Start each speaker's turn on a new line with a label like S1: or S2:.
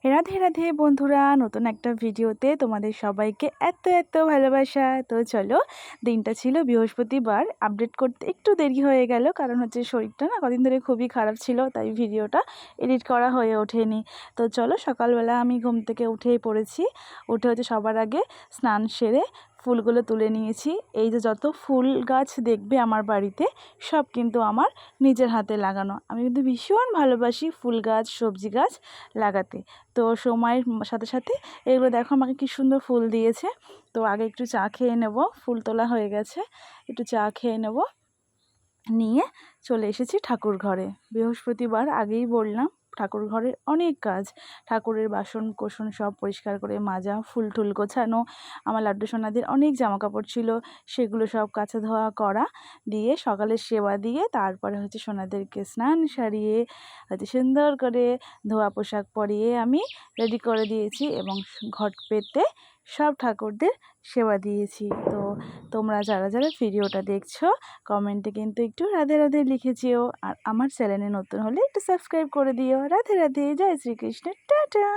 S1: রাধে রাধে বন্ধুরা, নতুন একটা ভিডিওতে তোমাদের সবাইকে এত এত ভালোবাসা। তো চলো, দিনটা ছিল বৃহস্পতিবার, আপডেট করতে একটু দেরি হয়ে গেল, কারণ হচ্ছে শরীরটা না কদিন ধরে খুবই খারাপ ছিল, তাই ভিডিওটা এডিট করা হয়ে ওঠেনি। তো চলো, সকালবেলা আমি ঘুম থেকে উঠেই পড়েছি। উঠে হচ্ছে সবার আগে স্নান সেরে ফুলগুলো তুলে নিয়েছি। এই যে যত ফুল গাছ দেখবে আমার বাড়িতে, সব কিন্তু আমার নিজের হাতে লাগানো। আমি কিন্তু ভীষণ ভালোবাসি ফুল গাছ, সবজি গাছ লাগাতে। তো সময়ের সাথে সাথে এগুলো দেখো আমাকে কি সুন্দর ফুল দিয়েছে। তো আগে একটু চা খেয়ে নেব, ফুল তোলা হয়ে গেছে, একটু চা খেয়ে নেব। নিয়ে চলে এসেছি ঠাকুর ঘরে। বৃহস্পতিবার আগেই বললাম, ঠাকুর ঘরের অনেক কাজ, ঠাকুরের বাসন কোসন সব পরিষ্কার করে মাজা, ফুল টুল গোছানো, আমার লাড্ডু সোনাদের অনেক জামা কাপড় ছিল, সেগুলো সব কাচা ধোয়া করা, দিয়ে সকালের সেবা দিয়ে তারপরে হচ্ছে সোনাদেরকে স্নান সারিয়ে হচ্ছে সুন্দর করে ধোয়া পোশাক পরিয়ে আমি রেডি করে দিয়েছি এবং ঘট পেতে সব ঠাকুরদের সেবা দিয়েছি। তো তোমরা যারা যারা ভিডিওটা দেখছো, কমেন্টে কিন্তু একটু রাধে রাধে লিখে যেও, আর আমার চ্যানেলে নতুন হলে একটু সাবস্ক্রাইব করে দিও। রাধে রাধে, জয় শ্রীকৃষ্ণ, টাটা।